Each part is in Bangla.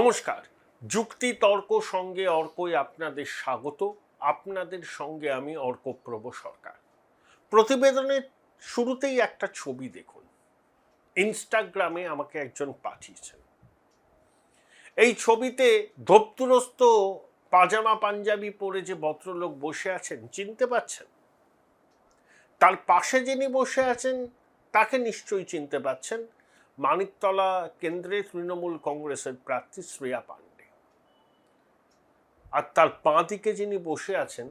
নমস্কার। যুক্তি তর্ক সঙ্গে অর্কই আপনাদের স্বাগত। আপনাদের সঙ্গে আমি অর্কপ্রভ সরকার। প্রতিবেদনের শুরুতেই একটা ছবি দেখুন। ইনস্টাগ্রামে আমাকে একজন পাঠিয়েছেন। এই ছবিতে ধোপতুরস্ত পাজামা পাঞ্জাবি পরে যে ভদ্রলোক বসে আছেন চিনতে পাচ্ছেন? তার পাশে যিনি বসে আছেন তাকে নিশ্চয়ই চিনতে পাচ্ছেন। মানিকতলা কেন্দ্রে তৃণমূল কংগ্রেসের প্রার্থী শ্রেয়া পাণ্ডে। আর তার বাঁ দিকে যিনি বসে আছেন,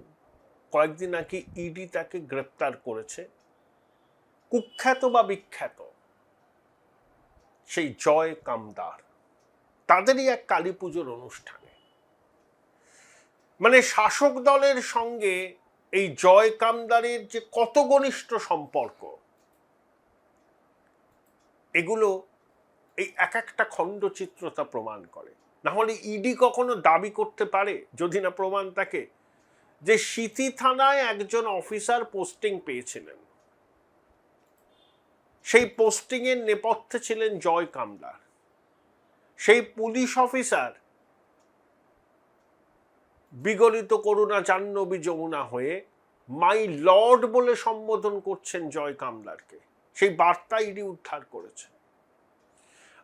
কয়েকদিন আগে ইডি তাকে গ্রেপ্তার করেছে, কুখ্যাত বা বিখ্যাত সেই জয় কামদার। তাদেরই এক কালী পুজোর অনুষ্ঠানে, মানে শাসক দলের সঙ্গে এই জয় কামদারের যে কত ঘনিষ্ঠ সম্পর্ক, এগুলো এই এক একটা খণ্ডচিত্র তা প্রমাণ করে। না হলে ইডি কখনো দাবি করতে পারে, যদি না প্রমাণ থাকে, যে সিথি থানায় একজন অফিসার পোস্টিং পেয়েছিলেন, সেই পোস্টিং এর নেপথ্যে ছিলেন জয় কামদার। সেই পুলিশ অফিসার বিগলিত করুণা জাহ্নবী যমুনা হয়ে মাই লর্ড বলে সম্বোধন করছেন জয় কামদারকে। সেই বার্তা ইডি উদ্ধার করেছে।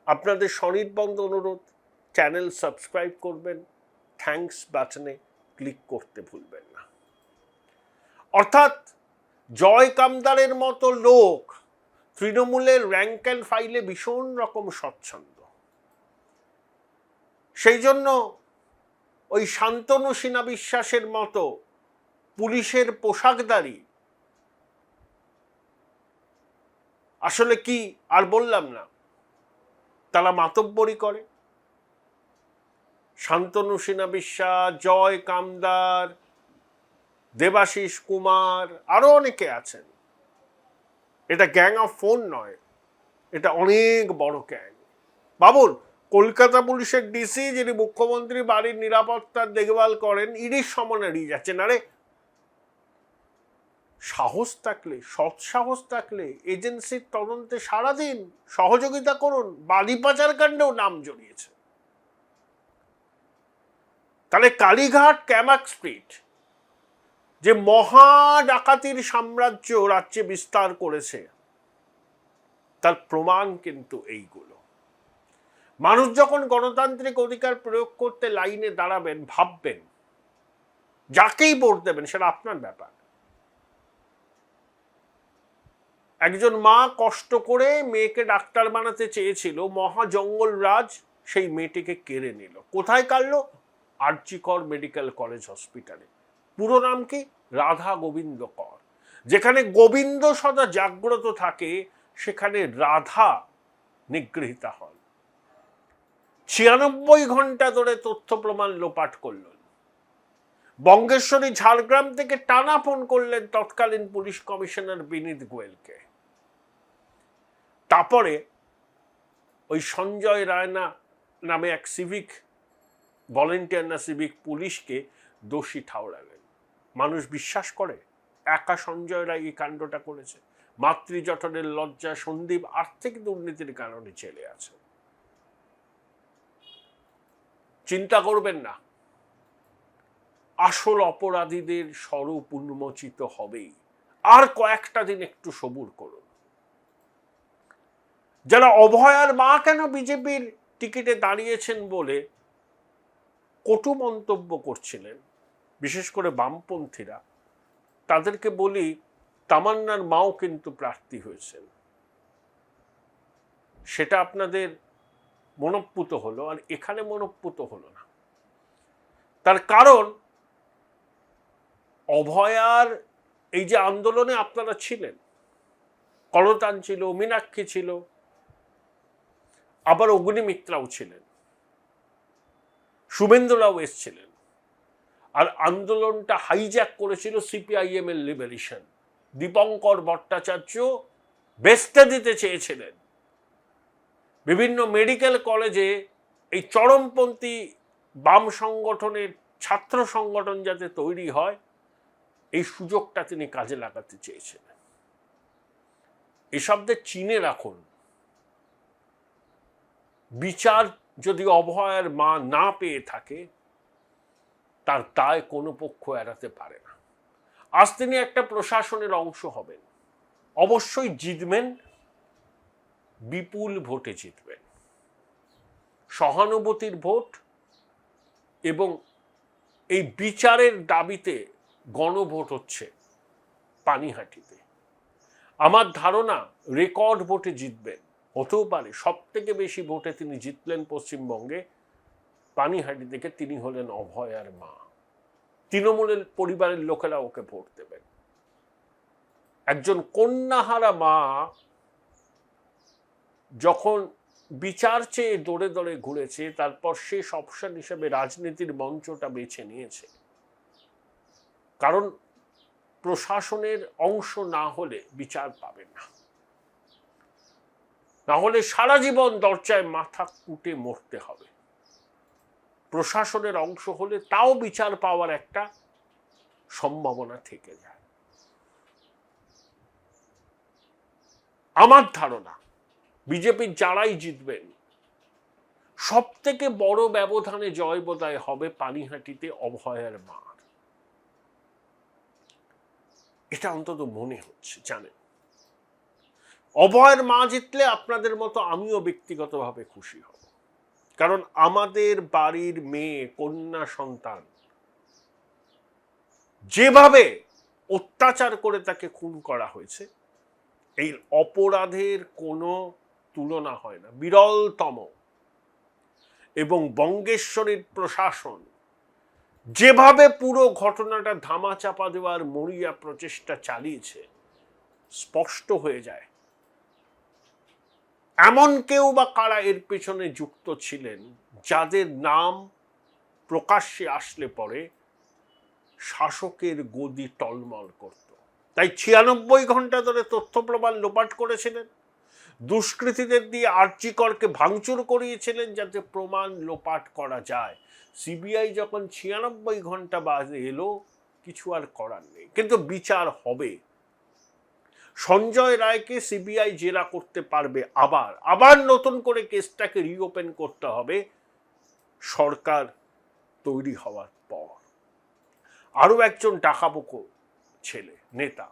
আপনাদের সনির্বন্ধ অনুরোধ, চ্যানেল সাবস্ক্রাইব করবেন, থ্যাঙ্কস বাটনে ক্লিক করতে ভুলবেন না। অর্থাৎ জয় কামদারের মতো লোক তৃণমূলের র্যাঙ্ক অ্যান্ড ফাইলে ভীষণ রকম স্বচ্ছন্দ। সেই জন্য ওই শান্তনু সিনা বিশ্বাসের মতো পুলিশের পোশাকধারী, আসলে কি আর বললাম না, তারা মাতব্বরি করে। শান্তনু সিনা বিশ্বাস, জয় কামদার, দেবাশিস কুমার, আরো অনেকে আছেন। এটা গ্যাং অফ ফোন নয়, এটা অনেক বড় গ্যাং। বাবুল, কলকাতা পুলিশের ডিসি, যিনি মুখ্যমন্ত্রী বাড়ির নিরাপত্তার দেখভাল করেন, ইডির সমনে এড়িয়ে যাচ্ছেন। আরে সাহস থাকলে, সৎ সাহস থাকলে এজেন্সির তদন্তে সারাদিন সহযোগিতা করুন। বাড়ি পাচার কাণ্ডেও নাম জড়িয়েছে। তাহলে কালীঘাট ক্যামাক স্ট্রিট যে মহা ডাকাতির সাম্রাজ্য রাজ্যে বিস্তার করেছে, তার প্রমাণ কিন্তু এইগুলো। মানুষ যখন গণতান্ত্রিক অধিকার প্রয়োগ করতে লাইনে দাঁড়াবেন, ভাববেন, যাকেই ভোট দেবেন সেটা আপনার ব্যাপার। একজন মা কষ্ট করে মেয়েকে ডাক্তার বানাতে চেয়েছিল, মহা জঙ্গল রাজ সেই মেয়েটিকে কেড়ে নিল। কোথায় কাটলো? আরজি কর মেডিকেল কলেজ হসপিটালে। পুরো নাম কি? রাধা গোবিন্দ কর। যেখানে গোবিন্দ সদা জাগ্রত থাকে, সেখানে রাধা নিগৃহীতা হন। 96 ঘন্টা ধরে তথ্য প্রমাণ লোপাট করলেন। বঙ্গেশ্বরী ঝাড়গ্রাম থেকে টানা ফোন করলেন তৎকালীন পুলিশ কমিশনার বিনীত গোয়েলকে। তারপরে ওই সঞ্জয় রায়না নামে এক সিভিক ভলেন্টিয়ার না সিভিক পুলিশকে দোষী ঠাউরালেন। মানুষ বিশ্বাস করে একা সঞ্জয় রায় এই কাণ্ডটা করেছে? মাতৃজঠরের লজ্জা সন্দীপ আর্থিক দুর্নীতির কারণে জেলে আছে। চিন্তা করবেন না, আসল অপরাধীদের স্বরূপ উন্মোচিত হবেই। আর কয়েকটা দিন একটু সবুর করুন। যারা অভয়ার মা কেন বিজেপির টিকিটে দাঁড়িয়েছেন বলে কটু মন্তব্য করছিলেন, বিশেষ করে বামপন্থীরা, তাদেরকে বলি, তামান্নার মাও কিন্তু প্রার্থী হয়েছেন। সেটা আপনাদের মনঃপুত হলো, আর এখানে মনঃপুত হলো না। তার কারণ, অভয়ার এই যে আন্দোলনে আপনারা ছিলেন, করতান ছিল, মীনাক্ষী ছিল, আবার অগ্নিমিত্রাও ছিলেন, শুভেন্দুরাও এসছিলেন। আর আন্দোলনটা হাইজ্যাক করেছিল সিপিআইএম এর লিবারেশন। দীপঙ্কর ভট্টাচার্য বেস্তে দিতে চেয়েছিলেন বিভিন্ন মেডিকেল কলেজে এই চরমপন্থী বাম সংগঠনের ছাত্র সংগঠন যাতে তৈরি হয়, এই সুযোগটা তিনি কাজে লাগাতে চেয়েছিলেন। এসবদের চিনে রাখুন। বিচার যদি অভয়ার মা না পেয়ে থাকে তার দায় কোনো পক্ষ এড়াতে পারে না। আজ তিনি একটা প্রশাসনের অংশ হবেন, অবশ্যই জিতবেন, বিপুল ভোটে জিতবেন, সহানুভূতির ভোট এবং এই বিচারের দাবিতে গণভোট হচ্ছে পানিহাটিতে। আমার ধারণা রেকর্ড ভোটে জিতবেন, হতেও পারে সব থেকে বেশি ভোটে তিনি জিতলেন পশ্চিমবঙ্গে পানিহাটি থেকে। তিনি হলেন অভয়ার মা। তৃণমূলের পরিবারের লোকেরা ওকে ভোট দেবেন। একজন কন্যাহারা মা যখন বিচার চেয়ে দৌড়ে দৌড়ে ঘুরেছে, তারপর শেষ অপশন হিসেবে রাজনীতির মঞ্চটা বেছে নিয়েছে, কারণ প্রশাসনের অংশ না হলে বিচার পাবে না, না হলে সারা জীবন দরজায় মাথা কুটে মরতে হবে। প্রশাসনের অংশ হলে তাও বিচার পাওয়ার একটা সম্ভাবনা থেকে যায়। আমার ধারণা বিজেপির যারাই জিতবেন সব থেকে বড় ব্যবধানে জয় বোধহয় হবে পানিহাটিতে অভয়ার মার। এটা অন্তত মনে হচ্ছে। জানেন, অভয়ের মা জিতলে আপনাদের মতো আমিও ব্যক্তিগতভাবে খুশি হব, কারণ আমাদের বাড়ির মেয়ে, কন্যা সন্তান যেভাবে অত্যাচার করে তাকে খুন করা হয়েছে, এই অপরাধের কোনো তুলনা হয় না, বিরলতম। এবং বঙ্গেশ্বরীর প্রশাসন যেভাবে পুরো ঘটনাটা ধামাচাপা দেওয়ার মরিয়া প্রচেষ্টা চালিয়েছে, স্পষ্ট হয়ে যায় এমন কেউ বা কারা এর পেছনে যুক্ত ছিলেন, যাদের নাম প্রকাশ্যে আসলে পরে শাসকের গদি টলমল করত। তাই 96 ঘন্টা ধরে তথ্য প্রমাণ লোপাট করেছিলেন, দুষ্কৃতীদের দিয়ে আরজি করকে ভাঙচুর করিয়েছিলেন যাতে প্রমাণ লোপাট করা যায়। সিবিআই যখন 96 ঘন্টা বাদে এলো, কিছু আর করার নেই, কিন্তু বিচার হবে। সঞ্জয় রায়কে সিবিআই জেরা করতে পারবে, আবার নতুন করে কেসটাকে রিওপেন করতে হবে সরকার তৈরি হওয়ার পর। আরো একজন ডাকাবুকো ছেলে, নেতা,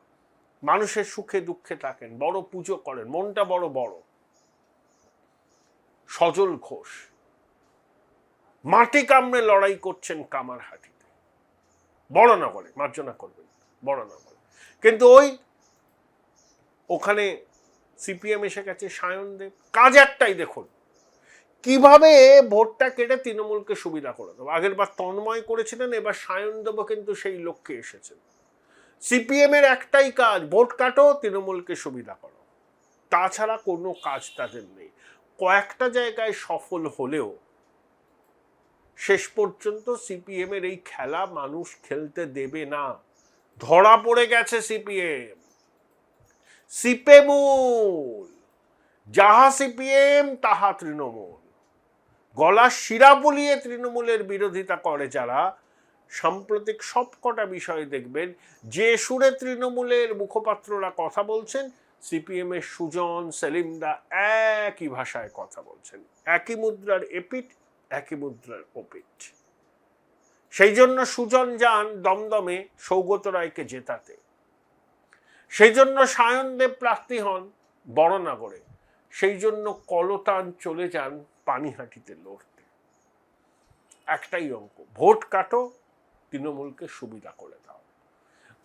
মানুষের সুখে দুঃখে থাকেন, বড় পুজো করেন, মনটা বড় বড়, সজল ঘোষ মাটি কামড়ে লড়াই করছেন কামারহাটিতে, বড়নগরে, মার্জনা করবেন, বড়নগরে। কিন্তু ওখানে সিপিএম এসে গেছে, সায়নদেব। কাজ একটাই, দেখুন কিভাবে ভোটটা কেটে তৃণমূলকে সুবিধা করে দেবো। আগের বার তন্ময় করেছিলেন, এবার সায়নদেবও কিন্তু সেই লক্ষ্যে এসেছেন। সিপিএম এর একটাই কাজ, ভোট কাটো, তৃণমূলকে সুবিধা করো, তাছাড়া কোনো কাজ তাদের নেই। কয়েকটা জায়গায় সফল হলেও শেষ পর্যন্ত সিপিএম এর এই খেলা মানুষ খেলতে দেবে না। ধরা পড়ে গেছে সিপিএম, সিপেমূল, যাহা সিপিএম তাহা তৃণমূল। গলার শিরা বুলিয়ে তৃণমূলের বিরোধিতা করে যারা, সাম্প্রতিক সবকটা বিষয় দেখবেন যে সুরে তৃণমূলের মুখপাত্ররা কথা বলছেন, সিপিএম এর সুজন, সেলিমদা একই ভাষায় কথা বলছেন। একই মুদ্রার এপিঠ, একই মুদ্রার ওপিঠ। সেই জন্য সুজন যান দমদমে সৌগত রায়কে জেতাতে, সেই জন্য সায়নদেব প্রার্থী হন বড়নগরে, সেই জন্য কলতান চলে যান পানিহাটিতে লড়তে। একটাই অঙ্ক, ভোট কাটো, তৃণমূলকে সুবিধা করে দাও।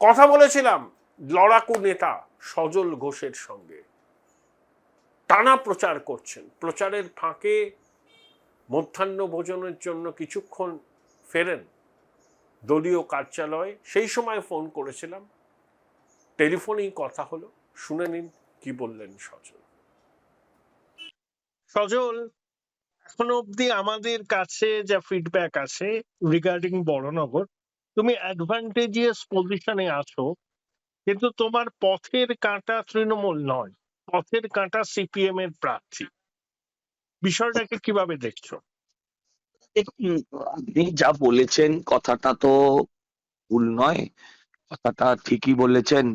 কথা বলেছিলাম লড়াকু নেতা সজল ঘোষের সঙ্গে, টানা প্রচার করছেন। প্রচারের ফাঁকে মধ্যাহ্ন ভোজনের জন্য কিছুক্ষণ ফেরেন দলীয় কার্যালয়ে, সেই সময় ফোন করেছিলাম, টেলিফোনেই কথা হলো। শুনে নিন কি বললেন সজল। সজল, এখনো অব্দি আমাদের কাছে যা ফিডব্যাক আছে রিগার্ডিং বড়নগর, তুমি অ্যাডভান্টেজিয়াস পজিশনে আছো, কিন্তু তোমার পথের কাঁটা তৃণমূল নয়, পথের কাঁটা সিপিএম এর প্রার্থী। বিষয়টাকে কিভাবে দেখছো? আপনি যা বলেছেন কথাটা তো ভুল নয়, কথাটা ঠিকই বলেছেন।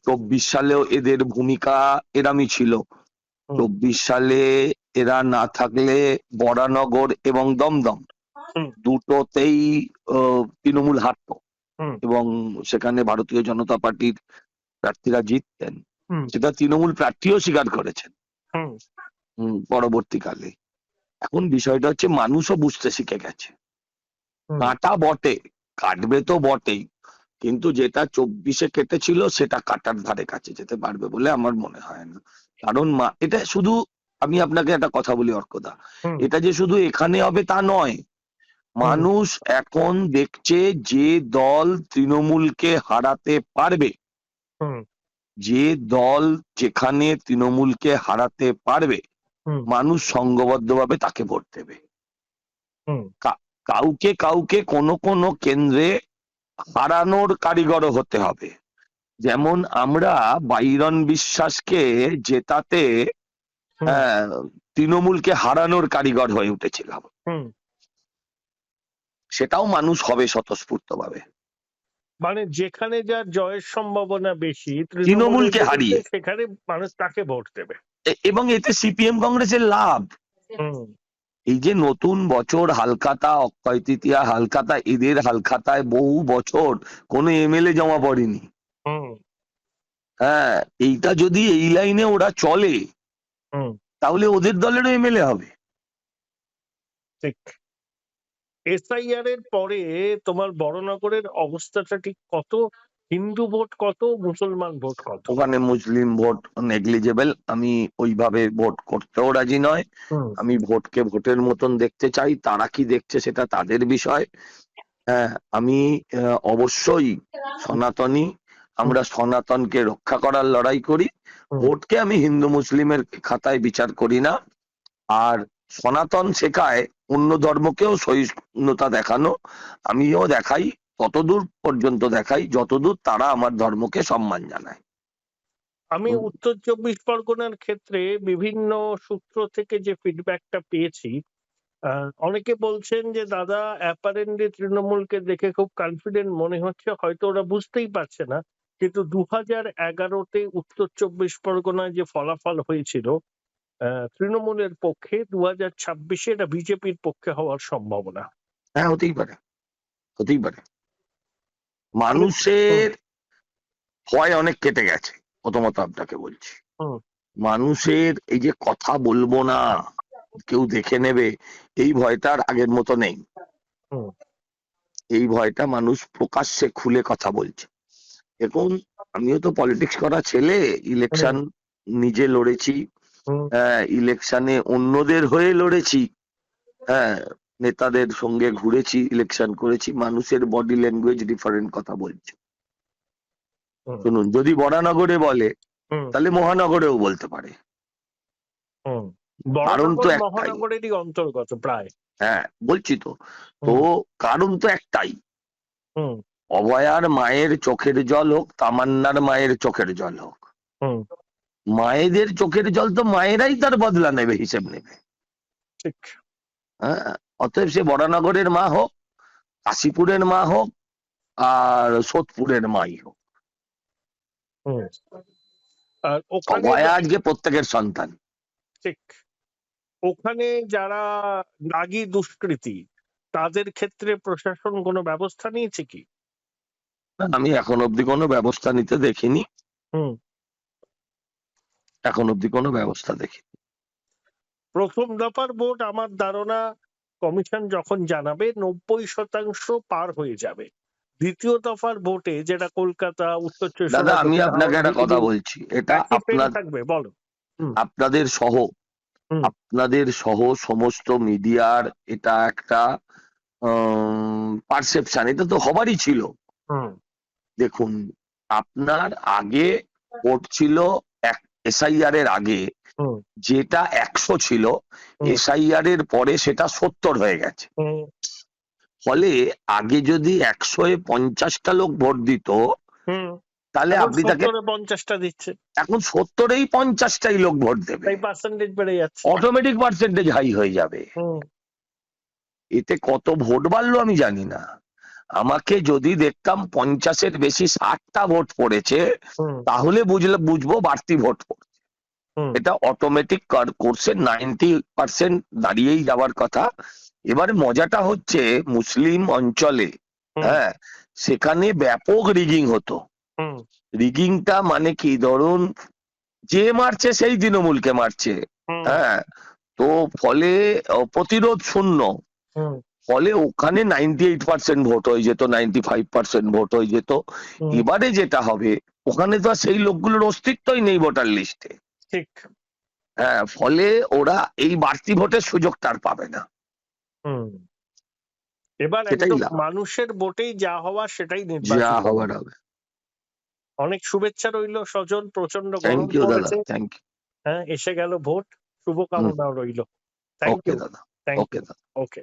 24 সালেও এদের ভূমিকা এরামই ছিল। 24 সালে এরা না থাকলে বরানগর এবং দমদম হুম। দুটোতেই তৃণমূল হারতো হুম। এবং সেখানে ভারতীয় জনতা পার্টির প্রার্থীরা জিততেন। হুম। সেটা তৃণমূল প্রার্থীও স্বীকার করেছেন হুম। পরবর্তীকালে। এখন বিষয়টা হচ্ছে মানুষও বুঝতে শিখে গেছে, হুম। কাটা বটে, কাটবে তো বটেই, কিন্তু যেটা 24-এ কেটেছিল সেটা কাটার ধারে কাছে যেতে পারবে বলে আমার মনে হয় না। কারণ এটা শুধু, আমি আপনাকে একটা কথা বলি অর্কদা, হুম। এটা যে শুধু এখানে হবে তা নয়। মানুষ এখন দেখছে যে দল তৃণমূলকে হারাতে পারবে, হুম। যে দল যেখানে তৃণমূলকে হারাতে পারবে, হুম। মানুষ সংঘবদ্ধভাবে তাকে ভোট দেবে। হুম। কাউকে কাউকে কোনো কোনো কেন্দ্রে হারানোর কারিগরও হতে হবে। যেমন আমরা বাইরন বিশ্বাসকে জেতাতে হুম। আহ, তৃণমূলকে হারানোর কারিগর হয়ে উঠেছিলাম, হুম। সেটাও মানুষ হবে স্বতঃস্ফূর্ত ভাবে মানে যেখানে যার জয়ের সম্ভাবনা বেশি তৃণমূলের তৃণমূলকে বিরুদ্ধে, হারিয়ে। সেখানে মানুষ তাকে ভোট দেবে। এবং এতে সিপিএম কংগ্রেসের লাভ। হুম। এই যে নতুন বছর হালখাতা, অক্ষয় তৃতীয়া হালখাতা, এদের হালখাতায় বহু বছর কোনো এমএলএ জমা পড়েনি। হুম। হ্যাঁ, এইটা যদি এই লাইনে ওরা চলে হুম। তাহলে ওদের দলেরও এমএলএ হবে। ঠিক। এসআইআর এর পরে তোমার বড়নগরের অবস্থাটা ঠিক কত? হিন্দু ভোট কত, মুসলমান ভোট কত? ওখানে মুসলিম ভোট নেগলিজেবল, আমি ওইভাবে ভোট করতেও রাজি নয়। হুম। আমি ভোটকে ভোটের মতন দেখতে চাই, তারা কি দেখছে সেটা তাদের বিষয়। হ্যাঁ, আমি অবশ্যই সনাতনী, আমরা সনাতনকে রক্ষা করার লড়াই করি। ভোটকে আমি হিন্দু মুসলিমের খাতায় বিচার করি না। আর সনাতন শেখায় অন্য ধর্মকেও সহিষ্ণুতা দেখানো, আমিও দেখাই, ততদূর পর্যন্ত দেখাই যতদূর তারা আমার ধর্মকে সম্মান জানায়। আমি উত্তর চব্বিশ পরগনার ক্ষেত্রে বিভিন্ন সূত্র থেকে যে ফিডব্যাকটা পেয়েছি, অনেকে বলছেন যে দাদা অ্যাপারেন্টলি তৃণমূলকে দেখে খুব কনফিডেন্ট মনে হচ্ছে, হয়তো ওরা বুঝতেই পারছে না, কিন্তু 2011-তে উত্তর চব্বিশ পরগনায় যে ফলাফল হয়েছিল তৃণমূলের পক্ষে, 2026-এ এটা বিজেপির পক্ষে হওয়ার সম্ভাবনা। হ্যাঁ, হতেই পারে, হতেই পারে। মানুষের ভয় অনেক কেটে গেছে, প্রথমত আপনাকে বলছি। মানুষের এই যে কথা বলবো না, কেউ দেখে নেবে, এই ভয়টা আর আগের মতো নেই। এই ভয়টা মানুষ প্রকাশ্যে খুলে কথা বলছে। এখন আমিও তো পলিটিক্স করা ছেলে, ইলেকশন নিজে লড়েছি, ইলেকশনে অন্যদের হয়ে লড়েছি, হ্যাঁ, নেতাদের সঙ্গে ঘুরেছি, ইলেকশন করেছি, মানুষের বডি ল্যাঙ্গুয়েজ ডিফারেন্ট কথা বলছে। শুনুন, যদি বরানগরে বলে তাহলে মহানগরেও বলতে পারে, কারণ তো একটাই। মহানগরেরই অন্তর্গত প্রায়। হ্যাঁ, বলছি তো, তো কারণ তো একটাই, অভয়ার মায়ের চোখের জল হোক, তামান্নার মায়ের চোখের জল হোক, মায়েদের চোখের জল তো মায়েরাই তার বদলা নেবে, হিসেব নেবে। ঠিক। হ্যাঁ, অতএব সে বরানগরের মা হোক, কাশীপুরের মা হোক, আর সোদপুরের মাই হোক, আর ওখানে অভয়া আজকে প্রত্যেকের সন্তান। ঠিক। ওখানে যারা নাগী দুষ্কৃতী, তাদের ক্ষেত্রে প্রশাসন কোনো ব্যবস্থা নিয়েছে কি? আমি এখন অব্দি কোনো ব্যবস্থা নিতে দেখিনি, এখন অব্দি কোনো ব্যবস্থা দেখিনি। প্রথম দফার ভোট আমার ধারণা কমিশন যখন জানাবে 90% পার হয়ে যাবে। দ্বিতীয় দফার ভোটে, যেটা কলকাতা, উত্তর চব্বিশ দাদা, আমি পরগনা, আপনাকে একটা কথা বলছি, এটা একই ট্রেন থাকবে। বলো। আপনাদের সহ, আপনাদের সহ সমস্ত মিডিয়ার এটা একটা পারসেপশন, এটা তো হবারই ছিল। দেখুন, আপনার আগে ভোট ছিল এসআইআর এর আগে যেটা 100 ছিল, এসআইআর এর পরে সেটা 70 হয়ে গেছে। ফলে আগে যদি 100-এ 50টা লোক ভোট দিত, তাহলে আপনি তাকে 50টা দিচ্ছে, এখন 70-এই 50টাই লোক ভোট দেবে, তাই পার্সেন্টেজ বেড়ে যাচ্ছে, অটোমেটিক পার্সেন্টেজ হাই হয়ে যাবে। এতে কত ভোট বাড়লো আমি জানি না। আমাকে যদি দেখতাম 50-এর বেশি 60টা ভোট পড়েছে, তাহলে বুঝবো বাড়তি ভোট পড়ছে। হুম, এটা অটোমেটিক কোর্সে 90% দাঁড়িয়েই যাওয়ার কথা। এবারে মজাটা হচ্ছে মুসলিম অঞ্চলে, হুম, হ্যাঁ, সেখানে ব্যাপক রিগিং হতো। হুম, রিগিংটা মানে কি, ধরুন যে মারছে সেই তৃণমূলকে মারছে, হুম, হ্যাঁ, তো ফলে প্রতিরোধ শূন্য। হুম, ফলে ওখানে 98% ভোট হয়ে যেত, 95% ভোট হয়ে যেত। হুম, এবারে যেটা হবে, ওখানে তো আর সেই লোকগুলোর অস্তিত্বই নেই ভোটার লিস্টে। ঠিক। হ্যাঁ, ফলে ওরা এই বাড়তি ভোটের সুযোগটা আর পাবে না। হুম, এবার সেটাই একদম লাভ, মানুষের ভোটেই যা হওয়ার সেটাই যা নির্বাচিত হবার হবে। হবে। অনেক শুভেচ্ছা রইল সজল, প্রচন্ড থ্যাংক গরম ইউ দাদা, পড়েছে। Thank you. হ্যাঁ, এসে গেল ভোট, হুম, শুভকামনা রইল। Thank okay you. দাদা, থ্যাংক ওকে ইউ। দাদা। ওকে।